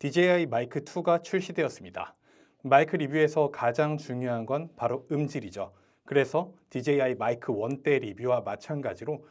DJI 마이크 2가 출시되었습니다. 마이크 리뷰에서 가장 중요한 건 바로 음질이죠. 그래서 DJI 마이크 1 때 리뷰와 마찬가지로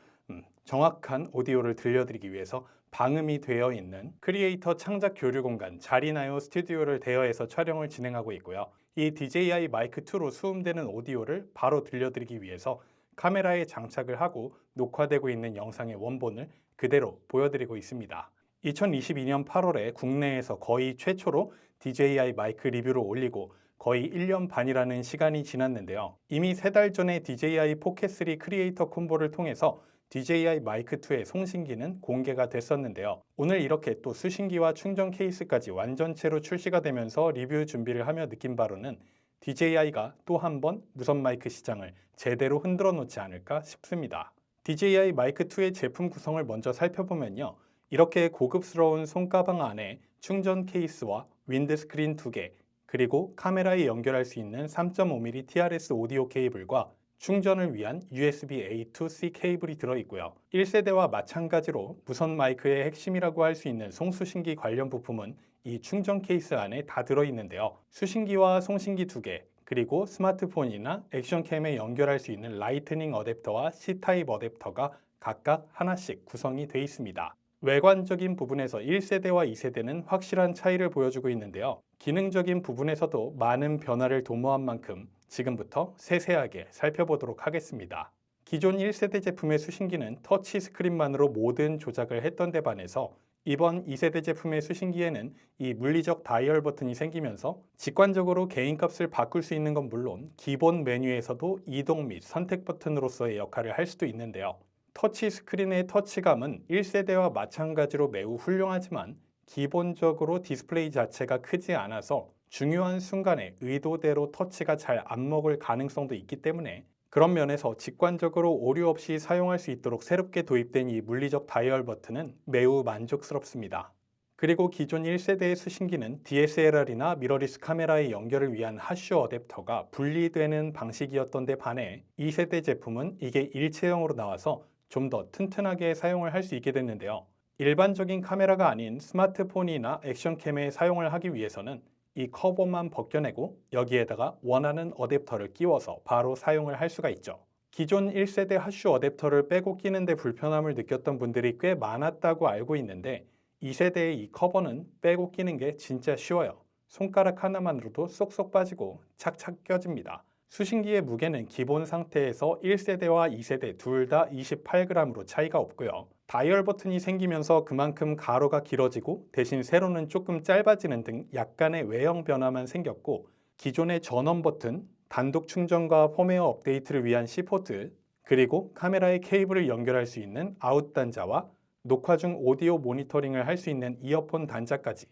정확한 오디오를 들려드리기 위해서 방음이 되어 있는 크리에이터 창작 교류 공간 자리나요 스튜디오를 대여해서 촬영을 진행하고 있고요. 이 DJI 마이크 2로 수음되는 오디오를 바로 들려드리기 위해서 카메라에 장착을 하고 녹화되고 있는 영상의 원본을 그대로 보여드리고 있습니다. 2022년 8월에 국내에서 거의 최초로 DJI 마이크 리뷰를 올리고 거의 1년 반이라는 시간이 지났는데요. 이미 3달 전에 DJI 포켓3 크리에이터 콤보를 통해서 DJI 마이크 2의 송신기는 공개가 됐었는데요. 오늘 이렇게 또 수신기와 충전 케이스까지 완전체로 출시가 되면서 리뷰 준비를 하며 느낀 바로는 DJI가 또 한 번 무선 마이크 시장을 제대로 흔들어 놓지 않을까 싶습니다. DJI 마이크 2의 제품 구성을 먼저 살펴보면요. 이렇게 고급스러운 손가방 안에 충전 케이스와 윈드스크린 2개, 그리고 카메라에 연결할 수 있는 3.5mm TRS 오디오 케이블과 충전을 위한 USB A to-C 케이블이 들어있고요. 1세대와 마찬가지로 무선 마이크의 핵심이라고 할 수 있는 송수신기 관련 부품은 이 충전 케이스 안에 다 들어있는데요. 수신기와 송신기 2개, 그리고 스마트폰이나 액션캠에 연결할 수 있는 라이트닝 어댑터와 C타입 어댑터가 각각 하나씩 구성이 되어 있습니다. 외관적인 부분에서 1세대와 2세대는 확실한 차이를 보여주고 있는데요. 기능적인 부분에서도 많은 변화를 도모한 만큼 지금부터 세세하게 살펴보도록 하겠습니다. 기존 1세대 제품의 수신기는 터치 스크린만으로 모든 조작을 했던 데 반해서 이번 2세대 제품의 수신기에는 이 물리적 다이얼 버튼이 생기면서 직관적으로 개인값을 바꿀 수 있는 건 물론 기본 메뉴에서도 이동 및 선택 버튼으로서의 역할을 할 수도 있는데요. 터치 스크린의 터치감은 1세대와 마찬가지로 매우 훌륭하지만 기본적으로 디스플레이 자체가 크지 않아서 중요한 순간에 의도대로 터치가 잘 안 먹을 가능성도 있기 때문에 그런 면에서 직관적으로 오류 없이 사용할 수 있도록 새롭게 도입된 이 물리적 다이얼 버튼은 매우 만족스럽습니다. 그리고 기존 1세대의 수신기는 DSLR이나 미러리스 카메라의 연결을 위한 하슈 어댑터가 분리되는 방식이었던 데 반해 2세대 제품은 이게 일체형으로 나와서 좀 더 튼튼하게 사용을 할 수 있게 됐는데요. 일반적인 카메라가 아닌 스마트폰이나 액션캠에 사용을 하기 위해서는 이 커버만 벗겨내고 여기에다가 원하는 어댑터를 끼워서 바로 사용을 할 수가 있죠. 기존 1세대 하슈 어댑터를 빼고 끼는데 불편함을 느꼈던 분들이 꽤 많았다고 알고 있는데 2세대의 이 커버는 빼고 끼는 게 진짜 쉬워요. 손가락 하나만으로도 쏙쏙 빠지고 착착 껴집니다. 수신기의 무게는 기본 상태에서 1세대와 2세대 둘 다 28g으로 차이가 없고요. 다이얼 버튼이 생기면서 그만큼 가로가 길어지고 대신 세로는 조금 짧아지는 등 약간의 외형 변화만 생겼고 기존의 전원 버튼, 단독 충전과 펌웨어 업데이트를 위한 C포트, 그리고 카메라에 케이블을 연결할 수 있는 아웃 단자와 녹화 중 오디오 모니터링을 할 수 있는 이어폰 단자까지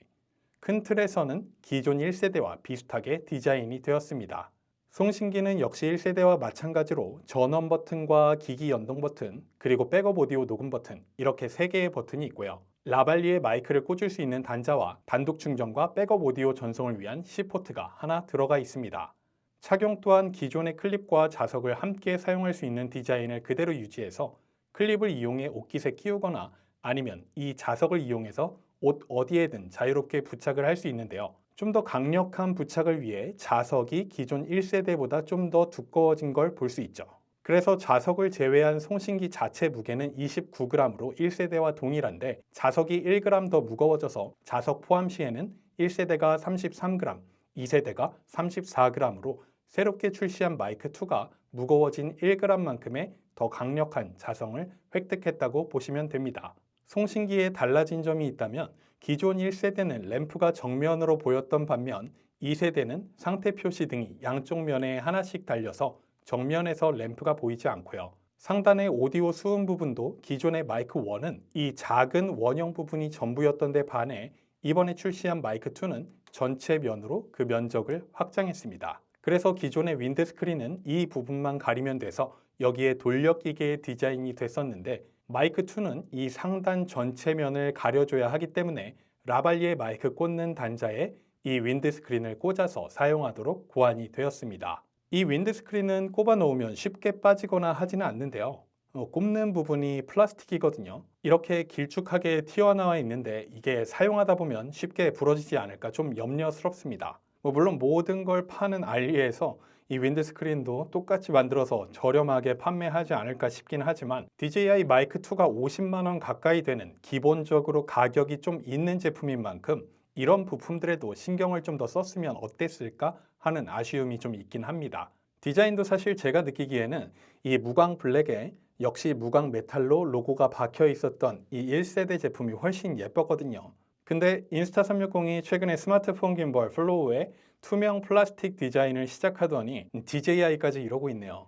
큰 틀에서는 기존 1세대와 비슷하게 디자인이 되었습니다. 송신기는 역시 1세대와 마찬가지로 전원 버튼과 기기 연동 버튼, 그리고 백업 오디오 녹음 버튼 이렇게 3개의 버튼이 있고요. 라발리에 마이크를 꽂을 수 있는 단자와 단독 충전과 백업 오디오 전송을 위한 C포트가 하나 들어가 있습니다. 착용 또한 기존의 클립과 자석을 함께 사용할 수 있는 디자인을 그대로 유지해서 클립을 이용해 옷깃에 끼우거나 아니면 이 자석을 이용해서 옷 어디에든 자유롭게 부착을 할 수 있는데요. 좀 더 강력한 부착을 위해 자석이 기존 1세대보다 좀 더 두꺼워진 걸 볼 수 있죠. 그래서 자석을 제외한 송신기 자체 무게는 29g으로 1세대와 동일한데 자석이 1g 더 무거워져서 자석 포함 시에는 1세대가 33g, 2세대가 34g으로 새롭게 출시한 마이크 2가 무거워진 1g만큼의 더 강력한 자성을 획득했다고 보시면 됩니다. 송신기에 달라진 점이 있다면 기존 1세대는 램프가 정면으로 보였던 반면 2세대는 상태 표시 등이 양쪽 면에 하나씩 달려서 정면에서 램프가 보이지 않고요. 상단의 오디오 수음 부분도 기존의 마이크 1은 이 작은 원형 부분이 전부였던 데 반해 이번에 출시한 마이크 2는 전체 면으로 그 면적을 확장했습니다. 그래서 기존의 윈드스크린은 이 부분만 가리면 돼서 여기에 돌려끼게 디자인이 됐었는데 마이크 2는 이 상단 전체 면을 가려줘야 하기 때문에 라발리에 마이크 꽂는 단자에 이 윈드스크린을 꽂아서 사용하도록 고안이 되었습니다. 이 윈드스크린은 꼽아 놓으면 쉽게 빠지거나 하지는 않는데요. 꼽는 부분이 플라스틱이거든요. 이렇게 길쭉하게 튀어나와 있는데 이게 사용하다 보면 쉽게 부러지지 않을까 좀 염려스럽습니다. 물론 모든 걸 파는 알리에서 이 윈드스크린도 똑같이 만들어서 저렴하게 판매하지 않을까 싶긴 하지만 DJI 마이크 2가 50만 원 가까이 되는 기본적으로 가격이 좀 있는 제품인 만큼 이런 부품들에도 신경을 좀 더 썼으면 어땠을까 하는 아쉬움이 좀 있긴 합니다. 디자인도 사실 제가 느끼기에는 이 무광 블랙에 역시 무광 메탈로 로고가 박혀 있었던 이 1세대 제품이 훨씬 예뻤거든요. 근데 인스타360이 최근에 스마트폰 김벌 플로우에 투명 플라스틱 디자인을 시작하더니 DJI까지 이러고 있네요.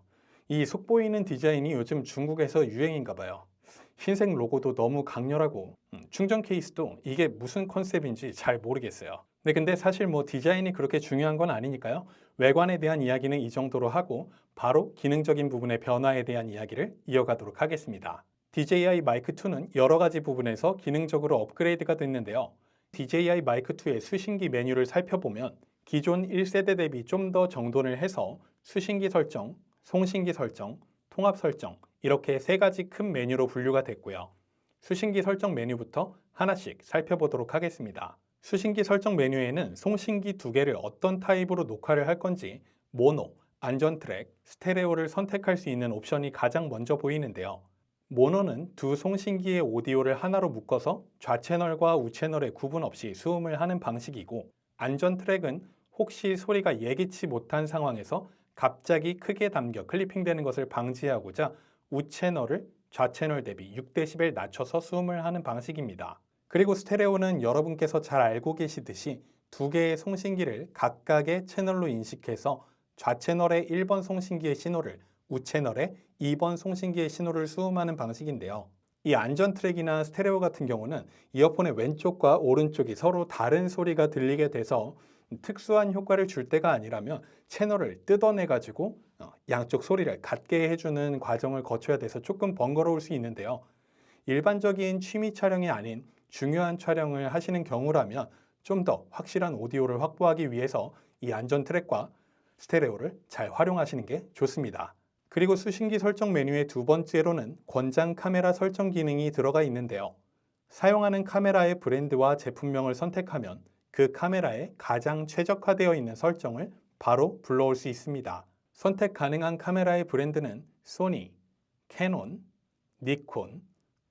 이 속보이는 디자인이 요즘 중국에서 유행인가 봐요. 흰색 로고도 너무 강렬하고 충전 케이스도 이게 무슨 컨셉인지 잘 모르겠어요. 네, 근데 사실 뭐 디자인이 그렇게 중요한 건 아니니까요. 외관에 대한 이야기는 이 정도로 하고 바로 기능적인 부분의 변화에 대한 이야기를 이어가도록 하겠습니다. DJI 마이크 2는 여러 가지 부분에서 기능적으로 업그레이드가 됐는데요. DJI 마이크 2의 수신기 메뉴를 살펴보면 기존 1세대 대비 좀 더 정돈을 해서 수신기 설정, 송신기 설정, 통합 설정 이렇게 세 가지 큰 메뉴로 분류가 됐고요. 수신기 설정 메뉴부터 하나씩 살펴보도록 하겠습니다. 수신기 설정 메뉴에는 송신기 두 개를 어떤 타입으로 녹화를 할 건지 모노, 안전 트랙, 스테레오를 선택할 수 있는 옵션이 가장 먼저 보이는데요. 모노는 두 송신기의 오디오를 하나로 묶어서 좌채널과 우채널의 구분 없이 수음을 하는 방식이고 안전 트랙은 혹시 소리가 예기치 못한 상황에서 갑자기 크게 담겨 클리핑되는 것을 방지하고자 우채널을 좌채널 대비 6dB 낮춰서 수음을 하는 방식입니다. 그리고 스테레오는 여러분께서 잘 알고 계시듯이 두 개의 송신기를 각각의 채널로 인식해서 좌채널의 1번 송신기의 신호를 우채널의 2번 송신기의 신호를 수음하는 방식인데요. 이 안전 트랙이나 스테레오 같은 경우는 이어폰의 왼쪽과 오른쪽이 서로 다른 소리가 들리게 돼서 특수한 효과를 줄 때가 아니라면 채널을 뜯어내 가지고 양쪽 소리를 같게 해주는 과정을 거쳐야 돼서 조금 번거로울 수 있는데요. 일반적인 취미 촬영이 아닌 중요한 촬영을 하시는 경우라면 좀 더 확실한 오디오를 확보하기 위해서 이 안전 트랙과 스테레오를 잘 활용하시는 게 좋습니다. 그리고 수신기 설정 메뉴의 두 번째로는 권장 카메라 설정 기능이 들어가 있는데요. 사용하는 카메라의 브랜드와 제품명을 선택하면 그 카메라에 가장 최적화되어 있는 설정을 바로 불러올 수 있습니다. 선택 가능한 카메라의 브랜드는 소니, 캐논, 니콘,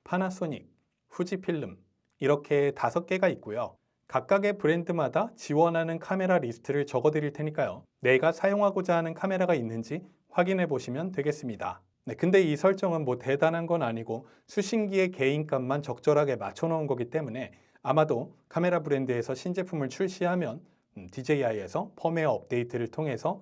파나소닉, 후지필름 이렇게 5개가 있고요. 각각의 브랜드마다 지원하는 카메라 리스트를 적어 드릴 테니까요. 내가 사용하고자 하는 카메라가 있는지 확인해 보시면 되겠습니다. 네, 근데 이 설정은 뭐 대단한 건 아니고 수신기의 개인값만 적절하게 맞춰 놓은 거기 때문에 아마도 카메라 브랜드에서 신제품을 출시하면 DJI에서 펌웨어 업데이트를 통해서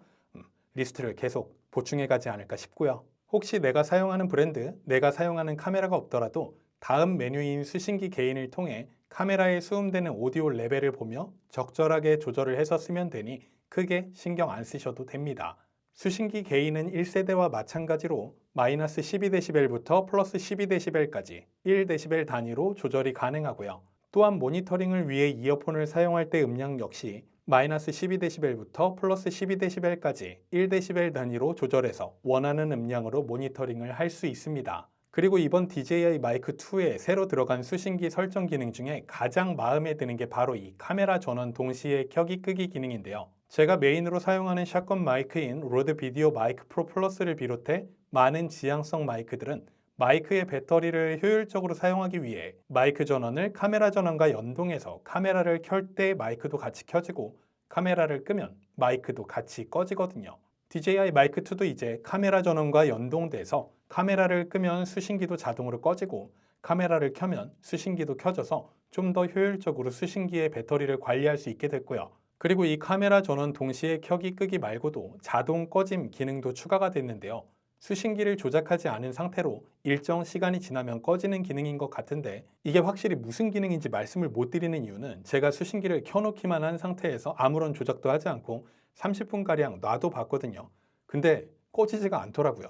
리스트를 계속 보충해 가지 않을까 싶고요. 혹시 내가 사용하는 브랜드, 내가 사용하는 카메라가 없더라도 다음 메뉴인 수신기 게인을 통해 카메라에 수음되는 오디오 레벨을 보며 적절하게 조절을 해서 쓰면 되니 크게 신경 안 쓰셔도 됩니다. 수신기 게인은 1세대와 마찬가지로 마이너스 12dB부터 플러스 12dB까지 1dB 단위로 조절이 가능하고요. 또한 모니터링을 위해 이어폰을 사용할 때 음량 역시 마이너스 12dB부터 플러스 12dB까지 1dB 단위로 조절해서 원하는 음량으로 모니터링을 할 수 있습니다. 그리고 이번 DJI 마이크 2에 새로 들어간 수신기 설정 기능 중에 가장 마음에 드는 게 바로 이 카메라 전원 동시에 켜기 끄기 기능인데요. 제가 메인으로 사용하는 샷건 마이크인 로드 비디오 마이크 프로 플러스를 비롯해 많은 지향성 마이크들은 마이크의 배터리를 효율적으로 사용하기 위해 마이크 전원을 카메라 전원과 연동해서 카메라를 켤 때 마이크도 같이 켜지고 카메라를 끄면 마이크도 같이 꺼지거든요. DJI 마이크 2도 이제 카메라 전원과 연동돼서 카메라를 끄면 수신기도 자동으로 꺼지고 카메라를 켜면 수신기도 켜져서 좀 더 효율적으로 수신기의 배터리를 관리할 수 있게 됐고요. 그리고 이 카메라 전원 동시에 켜기 끄기 말고도 자동 꺼짐 기능도 추가가 됐는데요. 수신기를 조작하지 않은 상태로 일정 시간이 지나면 꺼지는 기능인 것 같은데 이게 확실히 무슨 기능인지 말씀을 못 드리는 이유는 제가 수신기를 켜놓기만 한 상태에서 아무런 조작도 하지 않고 30분가량 놔도 봤거든요. 근데 꺼지지가 않더라고요.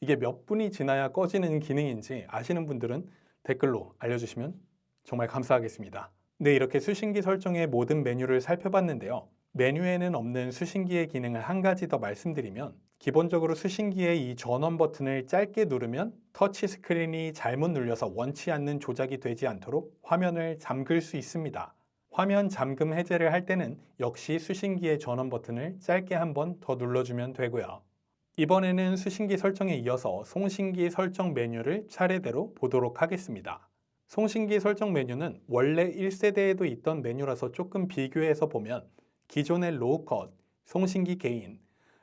이게 몇 분이 지나야 꺼지는 기능인지 아시는 분들은 댓글로 알려주시면 정말 감사하겠습니다. 네, 이렇게 수신기 설정의 모든 메뉴를 살펴봤는데요. 메뉴에는 없는 수신기의 기능을 한 가지 더 말씀드리면 기본적으로 수신기의 이 전원 버튼을 짧게 누르면 터치 스크린이 잘못 눌려서 원치 않는 조작이 되지 않도록 화면을 잠글 수 있습니다. 화면 잠금 해제를 할 때는 역시 수신기의 전원 버튼을 짧게 한 번 더 눌러주면 되고요. 이번에는 수신기 설정에 이어서 송신기 설정 메뉴를 차례대로 보도록 하겠습니다. 송신기 설정 메뉴는 원래 1세대에도 있던 메뉴라서 조금 비교해서 보면 기존의 로우 컷, 송신기 개인,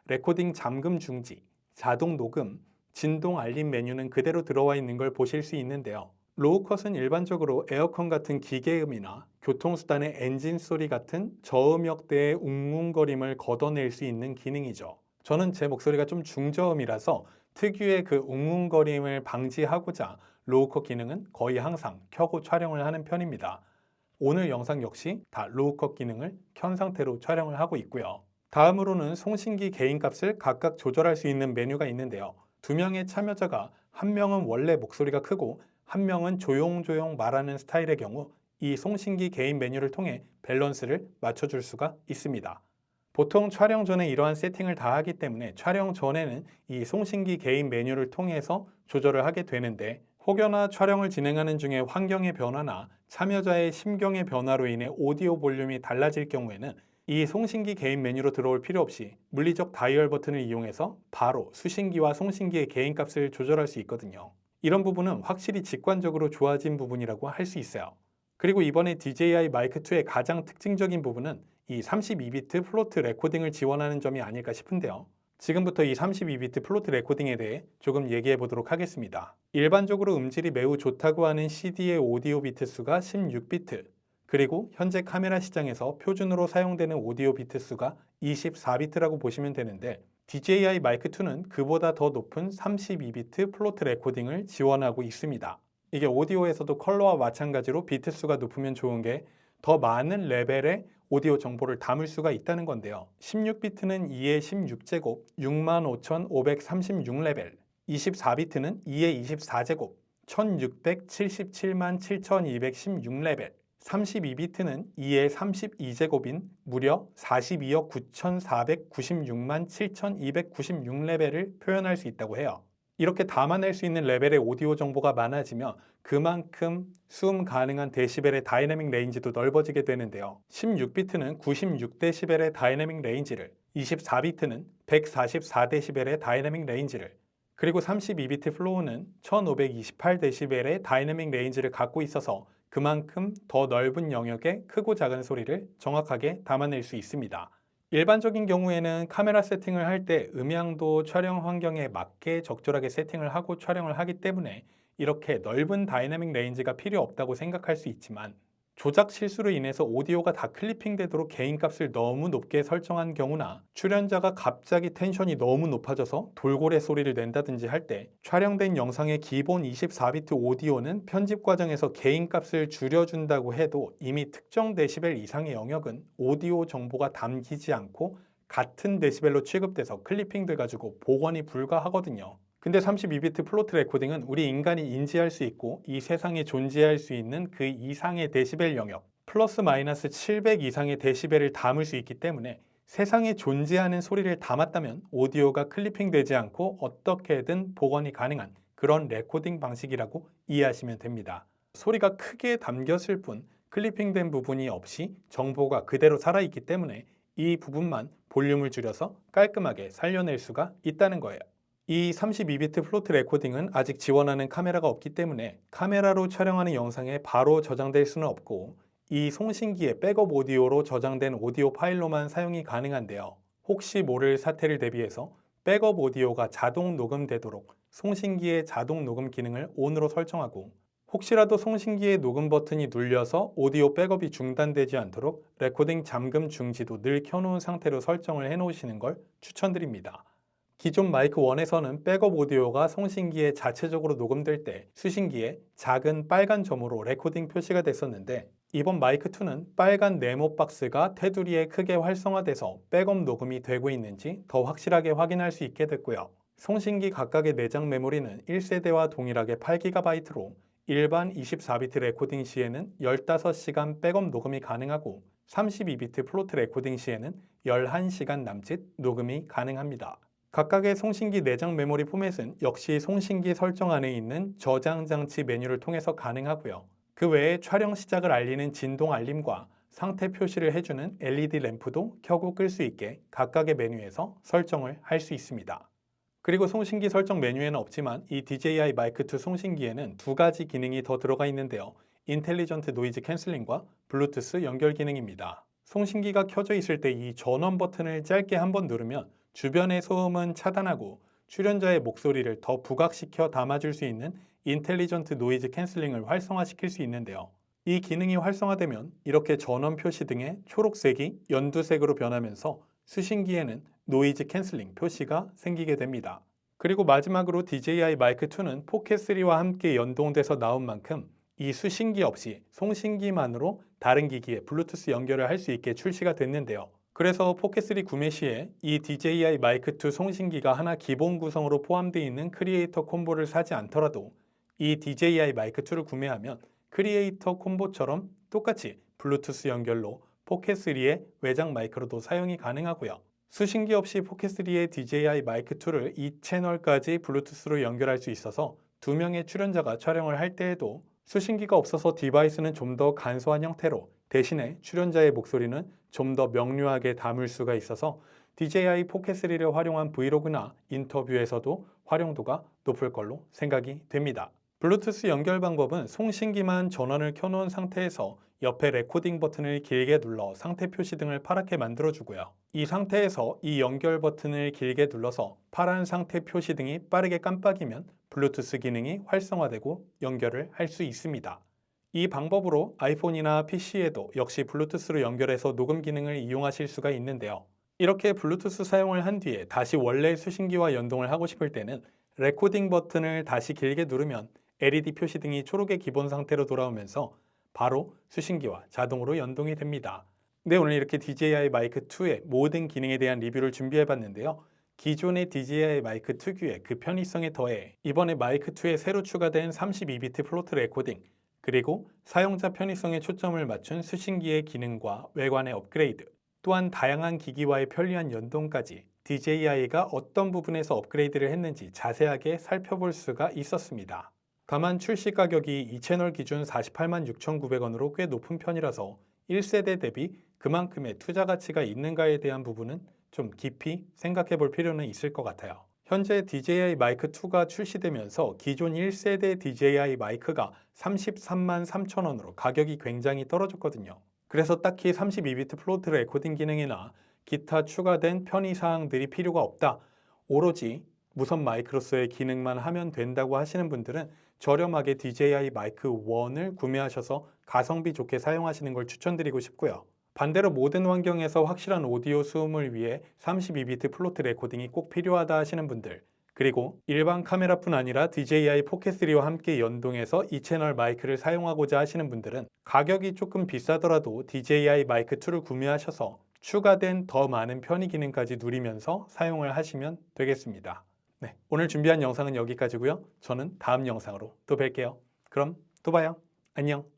레코딩 잠금 중지, 자동 녹음, 진동 알림 메뉴는 그대로 들어와 있는 걸 보실 수 있는데요. 로우 컷은 일반적으로 에어컨 같은 기계음이나 교통수단의 엔진 소리 같은 저음역대의 웅웅거림을 걷어낼 수 있는 기능이죠. 저는 제 목소리가 좀 중저음이라서 특유의 그 웅웅거림을 방지하고자 로우 컷 기능은 거의 항상 켜고 촬영을 하는 편입니다. 오늘 영상 역시 다 로우 컷 기능을 켠 상태로 촬영을 하고 있고요. 다음으로는 송신기 개인값을 각각 조절할 수 있는 메뉴가 있는데요. 두 명의 참여자가 한 명은 원래 목소리가 크고 한 명은 조용조용 말하는 스타일의 경우 이 송신기 개인 메뉴를 통해 밸런스를 맞춰줄 수가 있습니다. 보통 촬영 전에 이러한 세팅을 다 하기 때문에 촬영 전에는 이 송신기 개인 메뉴를 통해서 조절을 하게 되는데 혹여나 촬영을 진행하는 중에 환경의 변화나 참여자의 심경의 변화로 인해 오디오 볼륨이 달라질 경우에는 이 송신기 개인 메뉴로 들어올 필요 없이 물리적 다이얼 버튼을 이용해서 바로 수신기와 송신기의 개인 값을 조절할 수 있거든요. 이런 부분은 확실히 직관적으로 좋아진 부분이라고 할 수 있어요. 그리고 이번에 DJI 마이크 2의 가장 특징적인 부분은 이 32비트 플로트 레코딩을 지원하는 점이 아닐까 싶은데요. 지금부터 이 32비트 플로트 레코딩에 대해 조금 얘기해 보도록 하겠습니다. 일반적으로 음질이 매우 좋다고 하는 CD의 오디오 비트 수가 16비트, 그리고 현재 카메라 시장에서 표준으로 사용되는 오디오 비트 수가 24비트라고 보시면 되는데 DJI 마이크 2는 그보다 더 높은 32비트 플로트 레코딩을 지원하고 있습니다. 이게 오디오에서도 컬러와 마찬가지로 비트 수가 높으면 좋은 게 더 많은 레벨의 오디오 정보를 담을 수가 있다는 건데요. 16비트는 2의 16제곱 65,536레벨, 24비트는 2의 24제곱 1677만 7216레벨, 32비트는 2의 32제곱인 무려 42억 9,496만 7,296레벨을 표현할 수 있다고 해요. 이렇게 담아낼 수 있는 레벨의 오디오 정보가 많아지면 그만큼 수음 가능한 데시벨의 다이내믹 레인지도 넓어지게 되는데요. 16비트는 96데시벨의 다이내믹 레인지를, 24비트는 144데시벨의 다이내믹 레인지를, 그리고 32비트 플로우는 1528데시벨의 다이내믹 레인지를 갖고 있어서 그만큼 더 넓은 영역의 크고 작은 소리를 정확하게 담아낼 수 있습니다. 일반적인 경우에는 카메라 세팅을 할 때 음향도 촬영 환경에 맞게 적절하게 세팅을 하고 촬영을 하기 때문에 이렇게 넓은 다이내믹 레인지가 필요 없다고 생각할 수 있지만 조작 실수로 인해서 오디오가 다 클리핑 되도록 개인값을 너무 높게 설정한 경우나 출연자가 갑자기 텐션이 너무 높아져서 돌고래 소리를 낸다든지 할 때 촬영된 영상의 기본 24비트 오디오는 편집 과정에서 개인값을 줄여준다고 해도 이미 특정 데시벨 이상의 영역은 오디오 정보가 담기지 않고 같은 데시벨로 취급돼서 클리핑돼 가지고 복원이 불가하거든요. 근데 32비트 플로트 레코딩은 우리 인간이 인지할 수 있고 이 세상에 존재할 수 있는 그 이상의 데시벨 영역, 플러스 마이너스 700 이상의 데시벨을 담을 수 있기 때문에 세상에 존재하는 소리를 담았다면 오디오가 클리핑 되지 않고 어떻게든 복원이 가능한 그런 레코딩 방식이라고 이해하시면 됩니다. 소리가 크게 담겼을 뿐 클리핑된 부분이 없이 정보가 그대로 살아있기 때문에 이 부분만 볼륨을 줄여서 깔끔하게 살려낼 수가 있다는 거예요. 이 32비트 플로트 레코딩은 아직 지원하는 카메라가 없기 때문에 카메라로 촬영하는 영상에 바로 저장될 수는 없고 이 송신기의 백업 오디오로 저장된 오디오 파일로만 사용이 가능한데요. 혹시 모를 사태를 대비해서 백업 오디오가 자동 녹음되도록 송신기의 자동 녹음 기능을 ON으로 설정하고 혹시라도 송신기의 녹음 버튼이 눌려서 오디오 백업이 중단되지 않도록 레코딩 잠금 중지도 늘 켜놓은 상태로 설정을 해놓으시는 걸 추천드립니다. 기존 마이크 1에서는 백업 오디오가 송신기에 자체적으로 녹음될 때 수신기에 작은 빨간 점으로 레코딩 표시가 됐었는데 이번 마이크 2는 빨간 네모 박스가 테두리에 크게 활성화돼서 백업 녹음이 되고 있는지 더 확실하게 확인할 수 있게 됐고요. 송신기 각각의 내장 메모리는 1세대와 동일하게 8GB로 일반 24비트 레코딩 시에는 15시간 백업 녹음이 가능하고 32비트 플로트 레코딩 시에는 11시간 남짓 녹음이 가능합니다. 각각의 송신기 내장 메모리 포맷은 역시 송신기 설정 안에 있는 저장 장치 메뉴를 통해서 가능하고요. 그 외에 촬영 시작을 알리는 진동 알림과 상태 표시를 해주는 LED 램프도 켜고 끌 수 있게 각각의 메뉴에서 설정을 할 수 있습니다. 그리고 송신기 설정 메뉴에는 없지만 이 DJI 마이크 2 송신기에는 두 가지 기능이 더 들어가 있는데요. 인텔리전트 노이즈 캔슬링과 블루투스 연결 기능입니다. 송신기가 켜져 있을 때 이 전원 버튼을 짧게 한번 누르면 주변의 소음은 차단하고 출연자의 목소리를 더 부각시켜 담아줄 수 있는 인텔리전트 노이즈 캔슬링을 활성화시킬 수 있는데요. 이 기능이 활성화되면 이렇게 전원 표시 등의 초록색이 연두색으로 변하면서 수신기에는 노이즈 캔슬링 표시가 생기게 됩니다. 그리고 마지막으로 DJI 마이크 2는 포켓3와 함께 연동돼서 나온 만큼 이 수신기 없이 송신기만으로 다른 기기에 블루투스 연결을 할 수 있게 출시가 됐는데요. 그래서 포켓3 구매 시에 이 DJI 마이크 2 송신기가 하나 기본 구성으로 포함되어 있는 크리에이터 콤보를 사지 않더라도 이 DJI 마이크 2를 구매하면 크리에이터 콤보처럼 똑같이 블루투스 연결로 포켓3의 외장 마이크로도 사용이 가능하고요. 수신기 없이 포켓3의 DJI 마이크 2를 이 채널까지 블루투스로 연결할 수 있어서 두 명의 출연자가 촬영을 할 때에도 수신기가 없어서 디바이스는 좀 더 간소한 형태로 대신에 출연자의 목소리는 좀 더 명료하게 담을 수가 있어서 DJI 포켓3를 활용한 브이로그나 인터뷰에서도 활용도가 높을 걸로 생각이 됩니다. 블루투스 연결 방법은 송신기만 전원을 켜놓은 상태에서 옆에 레코딩 버튼을 길게 눌러 상태 표시 등을 파랗게 만들어주고요. 이 상태에서 이 연결 버튼을 길게 눌러서 파란 상태 표시 등이 빠르게 깜빡이면 블루투스 기능이 활성화되고 연결을 할 수 있습니다. 이 방법으로 아이폰이나 PC에도 역시 블루투스로 연결해서 녹음 기능을 이용하실 수가 있는데요. 이렇게 블루투스 사용을 한 뒤에 다시 원래 수신기와 연동을 하고 싶을 때는 레코딩 버튼을 다시 길게 누르면 LED 표시 등이 초록의 기본 상태로 돌아오면서 바로 수신기와 자동으로 연동이 됩니다. 네, 오늘 이렇게 DJI 마이크 2의 모든 기능에 대한 리뷰를 준비해 봤는데요. 기존의 DJI 마이크 특유의 그 편의성에 더해 이번에 마이크 2에 새로 추가된 32비트 플로트 레코딩, 그리고 사용자 편의성에 초점을 맞춘 수신기의 기능과 외관의 업그레이드, 또한 다양한 기기와의 편리한 연동까지 DJI가 어떤 부분에서 업그레이드를 했는지 자세하게 살펴볼 수가 있었습니다. 다만 출시 가격이 이 채널 기준 48만 6,900원으로 꽤 높은 편이라서 1세대 대비 그만큼의 투자 가치가 있는가에 대한 부분은 좀 깊이 생각해 볼 필요는 있을 것 같아요. 현재 DJI 마이크 2가 출시되면서 기존 1세대 DJI 마이크가 33만 3천원으로 가격이 굉장히 떨어졌거든요. 그래서 딱히 32비트 플로트 레코딩 기능이나 기타 추가된 편의사항들이 필요가 없다, 오로지 무선 마이크로서의 기능만 하면 된다고 하시는 분들은 저렴하게 DJI 마이크 1을 구매하셔서 가성비 좋게 사용하시는 걸 추천드리고 싶고요. 반대로 모든 환경에서 확실한 오디오 수음을 위해 32비트 플로트 레코딩이 꼭 필요하다 하시는 분들, 그리고 일반 카메라뿐 아니라 DJI 포켓3와 함께 연동해서 이 채널 마이크를 사용하고자 하시는 분들은 가격이 조금 비싸더라도 DJI 마이크 2를 구매하셔서 추가된 더 많은 편의 기능까지 누리면서 사용을 하시면 되겠습니다. 네, 오늘 준비한 영상은 여기까지고요. 저는 다음 영상으로 또 뵐게요. 그럼 또 봐요. 안녕.